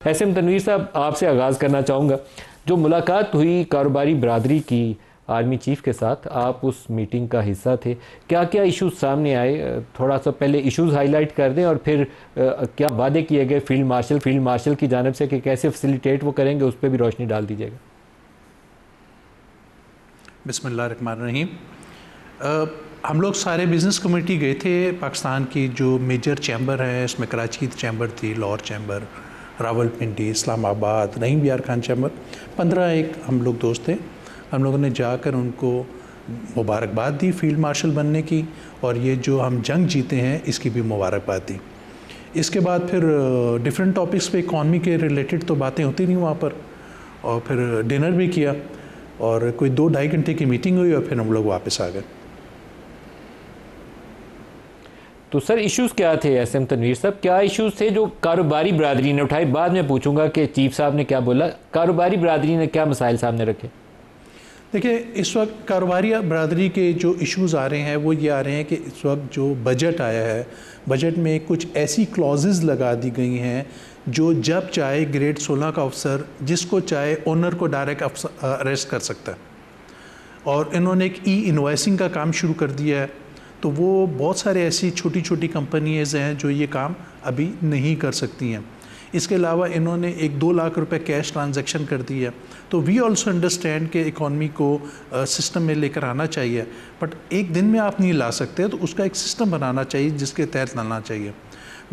SM Tanveer साहब, आपसे आगाज़ करना चाहूँगा। जो मुलाकात हुई कारोबारी बरादरी की आर्मी चीफ के साथ, आप उस मीटिंग का हिस्सा थे, क्या क्या इश्यूज सामने आए? थोड़ा सा पहले इश्यूज हाईलाइट कर दें और फिर क्या वादे किए गए फील्ड मार्शल की जानिब से कि कैसे फैसिलिटेट वो करेंगे, उस पर भी रोशनी डाल दीजिएगा। बिस्मिल्लाहिर्रहमानिर्रहीम। हम लोग सारे बिज़नेस कम्युनिटी गए थे पाकिस्तान की जो मेजर चैम्बर हैं, इसमें कराची की चैम्बर थी, लाहौर चैम्बर, रावलपिंडी, इस्लामाबाद, रहीम यार खान चैम्बर, 15 एक हम लोग दोस्त थे। हम लोगों ने जाकर उनको मुबारकबाद दी फील्ड मार्शल बनने की, और ये जो हम जंग जीते हैं इसकी भी मुबारकबाद दी। इसके बाद फिर डिफरेंट टॉपिक्स पे इकॉनमी के रिलेटेड तो बातें होती नहीं वहाँ पर, और फिर डिनर भी किया और कोई 2-2.5 घंटे की मीटिंग हुई और फिर हम लोग वापस आ गए। तो सर इश्यूज क्या थे एसएम तनवीर साहब? क्या इश्यूज थे जो कारोबारी बरादरी ने उठाए? बाद में पूछूंगा कि चीफ साहब ने क्या बोला, कारोबारी बरादरी ने क्या मसाइल सामने रखे? देखिए, इस वक्त कारोबारी बरादरी के जो इश्यूज़ आ रहे हैं वो ये आ रहे हैं कि इस वक्त जो बजट आया है, बजट में कुछ ऐसी क्लॉजेज़ लगा दी गई हैं जो जब चाहे ग्रेड 16 का अफसर जिसको चाहे ओनर को डायरेक्ट अरेस्ट कर सकता है, और इन्होंने एक ई-इनवॉइसिंग का काम शुरू कर दिया है। तो वो बहुत सारे ऐसी छोटी छोटी कंपनीज़ हैं जो ये काम अभी नहीं कर सकती हैं। इसके अलावा इन्होंने 1-2 लाख रुपए कैश ट्रांजैक्शन कर दी है। तो वी ऑल्सो अंडरस्टैंड कि इकॉनमी को सिस्टम में लेकर आना चाहिए, बट एक दिन में आप नहीं ला सकते, तो उसका एक सिस्टम बनाना चाहिए जिसके तहत लाना चाहिए।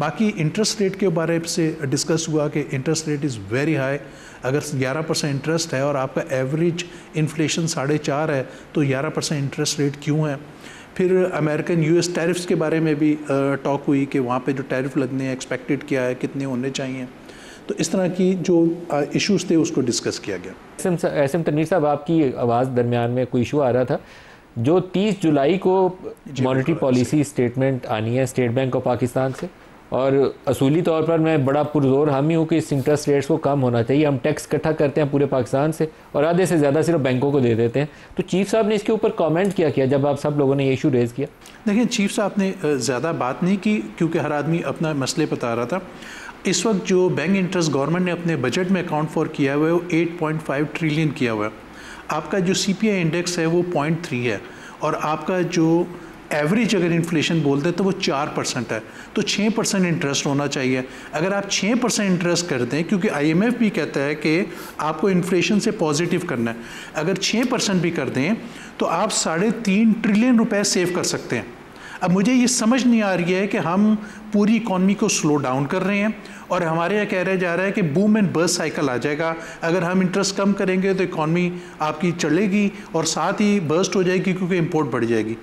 बाकी इंटरेस्ट रेट के बारे से डिस्कस हुआ कि interest rate is very high. अगर 11% इंटरेस्ट है और आपका एवरेज इन्फ्लेशन 4.5 है, तो 11% इंटरेस्ट रेट क्यों है? फिर अमेरिकन यूएस टैरिफ्स के बारे में भी टॉक हुई कि वहाँ पे जो टैरिफ लगने हैं एक्सपेक्टेड क्या है, कितने होने चाहिए। तो इस तरह की जो इश्यूज थे उसको डिस्कस किया गया। एसएम तनवीर साहब, आपकी आवाज़ दरमियान में कोई इशू आ रहा था। जो 30 जुलाई को मॉनेटरी पॉलिसी स्टेटमेंट आनी है स्टेट बैंक ऑफ पाकिस्तान से, और असूली तौर पर मैं बड़ा पुरजोर हामी हूँ कि इस इंटरेस्ट रेट्स को कम होना चाहिए। हम टैक्स इकट्ठा करते हैं पूरे पाकिस्तान से और आधे से ज़्यादा सिर्फ बैंकों को दे देते हैं। तो चीफ साहब ने इसके ऊपर कमेंट क्या किया जब आप सब लोगों ने ये इशू रेज़ किया? देखिए, चीफ साहब ने ज़्यादा बात नहीं की क्योंकि हर आदमी अपना मसले बता रहा था। इस वक्त जो बैंक इंटरेस्ट गवर्नमेंट ने अपने बजट में अकाउंट फॉर किया हुआ है वो 8.5 ट्रिलियन किया हुआ है। आपका जो CPI इंडेक्स है वो 0.3 है, और आपका जो एवरेज अगर इन्फ्लेशन बोलते हैं तो वो 4% है। तो 6% इंटरेस्ट होना चाहिए। अगर आप 6% इंटरेस्ट कर दें, क्योंकि IMF भी कहता है कि आपको इन्फ्लेशन से पॉजिटिव करना है, अगर 6% भी कर दें तो आप 3.5 ट्रिलियन रुपए सेव कर सकते हैं। अब मुझे ये समझ नहीं आ रही है कि हम पूरी इकॉनमी को स्लो डाउन कर रहे हैं और हमारे यहाँ कह रहा जा रहा है कि बूम एंड बर्स्ट साइकिल आ जाएगा। अगर हम इंटरेस्ट कम करेंगे तो इकॉनमी आपकी चलेगी और साथ ही बर्स्ट हो जाएगी क्योंकि इंपोर्ट बढ़ जाएगी।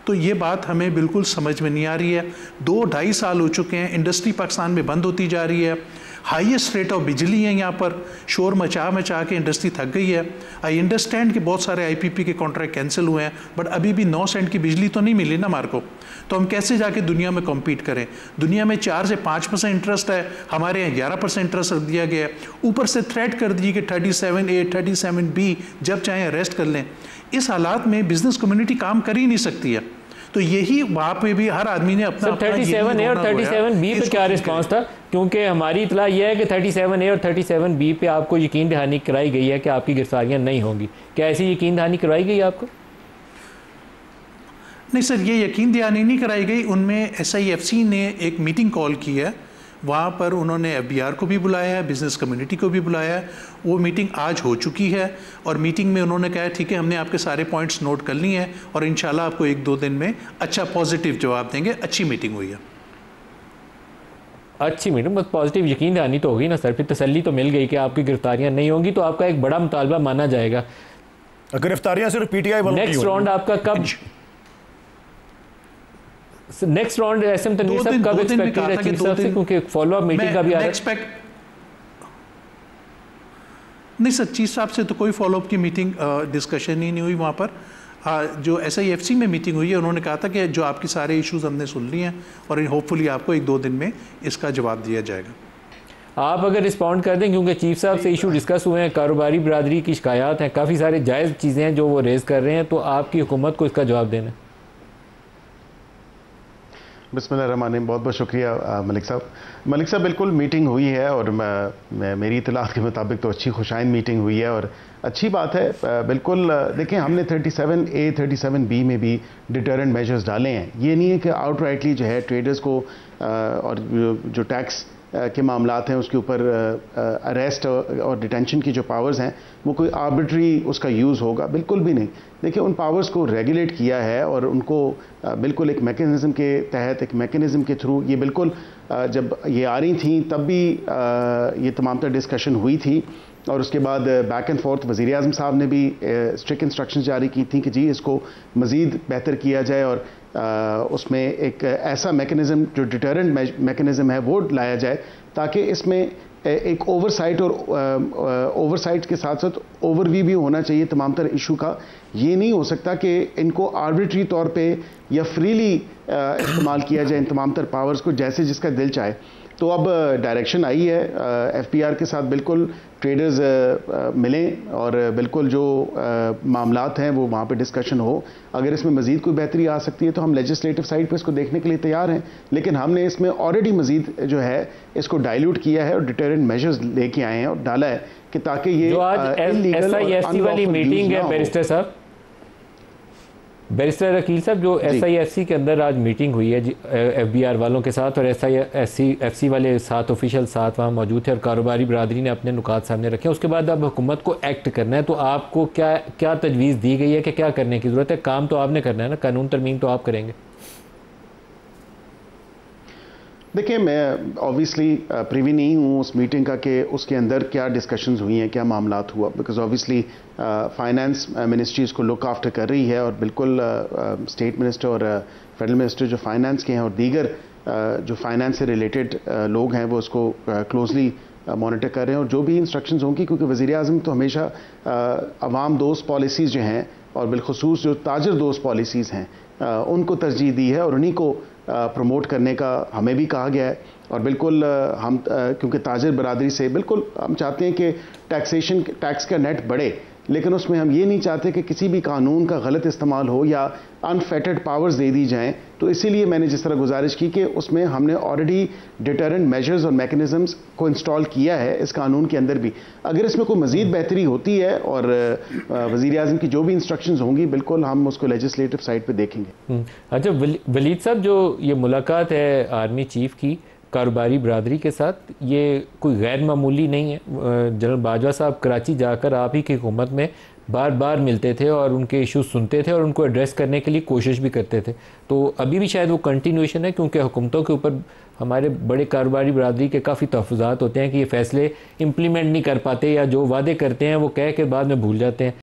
तो ये बात हमें बिल्कुल समझ में नहीं आ रही है। 2-2.5 साल हो चुके हैं, इंडस्ट्री पाकिस्तान में बंद होती जा रही है, हाईएस्ट रेट ऑफ बिजली है यहाँ पर, शोर मचा मचा के इंडस्ट्री थक गई है। आई अंडरस्टैंड कि बहुत सारे IPP के कॉन्ट्रैक्ट कैंसिल हुए हैं, बट अभी भी 9 सेंट की बिजली तो नहीं मिली ना हमारे को। तो हम कैसे जाके दुनिया में कॉम्पीट करें? दुनिया में 4 से 5% इंटरेस्ट है, हमारे यहाँ 11% इंटरेस्ट रख दिया गया है। ऊपर से थ्रेट कर दी कि 37A 37B जब चाहें अरेस्ट कर लें। इस हालात में बिजनेस कम्युनिटी काम कर ही नहीं सकती है। तो यही वहाँ पे भी हर आदमी ने अपना 37A और 37B पे क्या रिस्पांस था? क्योंकि हमारी इतला यह है कि 37A और 37B पे आपको यकीन दहानी कराई गई है कि आपकी गिरफ्तारियां नहीं होंगी। क्या ऐसी यकीन दहानी करवाई गई आपको? नहीं सर, ये यकीन दहानी नहीं कराई गई। उनमें SIFC ने एक मीटिंग कॉल की है, वहाँ पर उन्होंने FBR को भी बुलाया है, बिज़नेस कम्युनिटी को भी बुलाया है। वो मीटिंग आज हो चुकी है और मीटिंग में उन्होंने कहा ठीक है, हमने आपके सारे पॉइंट्स नोट कर लिए हैं और इंशाल्लाह आपको 1-2 दिन में अच्छा पॉजिटिव जवाब देंगे। अच्छी मीटिंग हुई है। अच्छी मीटिंग, बस पॉजिटिव यकीन दहानी तो होगी ना सर, फिर तसल्ली तो मिल गई कि आपकी गिरफ्तारियाँ नहीं होंगी, तो आपका एक बड़ा मुतालबा माना जाएगा। गिरफ्तारियाँ सिर्फ PTI वालों की नेक्स्ट राउंड आपका कब? नेक्स्ट राउंड एसएम तनवीर साहब कब एक्सपेक्टेड है चीफ साहब से, क्योंकि फॉलो अप मीटिंग का भी आ रहा है? नहीं सर, चीफ साहब से तो कोई फॉलो अप की मीटिंग डिस्कशन ही नहीं हुई वहाँ पर। जो SIFC में मीटिंग हुई है, उन्होंने कहा था कि जो आपके सारे इश्यूज हमने सुन लिए हैं और होपफुली आपको 1-2 दिन में इसका जवाब दिया जाएगा। आप अगर रिस्पॉन्ड कर दें, क्योंकि चीफ साहब से इशू डिस्कस हुए हैं, कारोबारी बरादरी की शिकायत हैं, काफ़ी सारे जायज़ चीज़ें हैं जो वो रेज़ कर रहे हैं, तो आपकी हुकूमत को इसका जवाब देना। बिस्मिल्लाहिर्रहमानिर्रहीम। बहुत बहुत शुक्रिया मलिक साहब। मलिक साहब, बिल्कुल मीटिंग हुई है और मेरी इतलात के मुताबिक तो अच्छी खुशाइंद मीटिंग हुई है और अच्छी बात है। बिल्कुल देखें, हमने 37A 37B में भी डिटरेंट मेजर्स डाले हैं। ये नहीं है कि आउटराइटली जो है ट्रेडर्स को और जो टैक्स के मामलात हैं उसके ऊपर अरेस्ट और डिटेंशन की जो पावर्स हैं वो कोई आर्बिट्री उसका यूज़ होगा, बिल्कुल भी नहीं। देखिए, उन पावर्स को रेगुलेट किया है और उनको बिल्कुल एक मैकेनिज़्म के तहत, एक मैकेनिज़्म के थ्रू, ये बिल्कुल जब ये आ रही थी तब भी ये तमाम तर डिस्कशन हुई थी और उसके बाद बैक एंड फोर्थ वज़ीर आज़म साहब ने भी स्ट्रिक्ट इंस्ट्रक्शंस जारी की थी कि जी इसको मज़ीद बेहतर किया जाए और उसमें एक ऐसा मैकेनिज़्म जो डिटरेंट मैकेनिज़्म है वो लाया जाए ताकि इसमें एक ओवरसाइट और ओवरसाइट के साथ साथ ओवरव्यू भी होना चाहिए तमाम तर इशू का। ये नहीं हो सकता कि इनको आर्बिट्री तौर पे या फ्रीली इस्तेमाल किया जाए इन तमाम तर पावर्स को जैसे जिसका दिल चाहे। तो अब डायरेक्शन आई है FPR के साथ, बिल्कुल ट्रेडर्स मिलें और बिल्कुल जो मामलात हैं वो वहाँ पे डिस्कशन हो। अगर इसमें मज़ीद कोई बेहतरी आ सकती है तो हम लेजिस्लेटिव साइड पे इसको देखने के लिए तैयार हैं, लेकिन हमने इसमें ऑलरेडी मज़ीद जो है इसको डाइल्यूट किया है और डिटरेंट मेजर्स लेके आए हैं और डाला है कि ताकि ये जो आज SIFC वाली मीटिंग है बैरिस्टर साहब, बैरिस्टर अकील साहब, जो SIFC के अंदर आज मीटिंग हुई है FBR वालों के साथ और SIFC वाले 7 ऑफिशियल साथ वहाँ मौजूद थे और कारोबारी बरादरी ने अपने नुकात सामने रखे। उसके बाद अब हुकूमत को एक्ट करना है, तो आपको क्या तजवीज़ दी गई है कि क्या करने की ज़रूरत है? काम तो आपने करना है ना, कानून तरमीम तो आप करेंगे। देखिए, मैं ऑब्वियसली प्रिवी नहीं हूँ उस मीटिंग का कि उसके अंदर क्या डिस्कशंस हुई हैं, क्या मामलात हुआ, बिकॉज ऑब्वियसली फाइनेंस मिनिस्ट्री इसको लुक आफ्टर कर रही है और बिल्कुल स्टेट मिनिस्टर और फेडरल मिनिस्टर जो फाइनेंस के हैं और दीगर जो फाइनेंस से रिलेटेड लोग हैं वो उसको क्लोजली मॉनिटर कर रहे हैं और जो भी इंस्ट्रक्शंस होंगी, क्योंकि वज़ीर आज़म तो हमेशा अवाम दोस्त पॉलिसीज़ जो हैं और बिलखुसूस जो ताजर दोस्त पॉलिसीज़ हैं उनको तरजीह दी है और उन्हीं को प्रमोट करने का हमें भी कहा गया है। और बिल्कुल हम क्योंकि ताजर बरादरी से बिल्कुल हम चाहते हैं कि टैक्स का नेट बढ़े, लेकिन उसमें हम ये नहीं चाहते कि किसी भी कानून का गलत इस्तेमाल हो या अनफेटेड पावर्स दे दी जाएं। तो इसीलिए मैंने जिस तरह गुजारिश की कि उसमें हमने ऑलरेडी डिटरेंट मेजर्स और मैकेनिज़म्स को इंस्टॉल किया है इस कानून के अंदर भी। अगर इसमें कोई मज़ीद बेहतरी होती है और वज़ीर आज़म की जो भी इंस्ट्रक्शंस होंगी बिल्कुल हम उसको लेजिस्लेटिव साइड पर देखेंगे। अच्छा वलीद साहब, जो ये मुलाकात है आर्मी चीफ की कारोबारी बरादरी के साथ, ये कोई गैर मामूली नहीं है। जनरल बाजवा साहब कराची जाकर आप ही की हुकूमत में बार बार मिलते थे और उनके इश्यूज सुनते थे और उनको एड्रेस करने के लिए कोशिश भी करते थे। तो अभी भी शायद वो कंटिन्यूएशन है, क्योंकि हुकूमतों के ऊपर हमारे बड़े कारोबारी बरादरी के काफ़ी तहफ़्फ़ुज़ात होते हैं कि ये फ़ैसले इम्प्लीमेंट नहीं कर पाते या जो वादे करते हैं वो कह के बाद में भूल जाते हैं।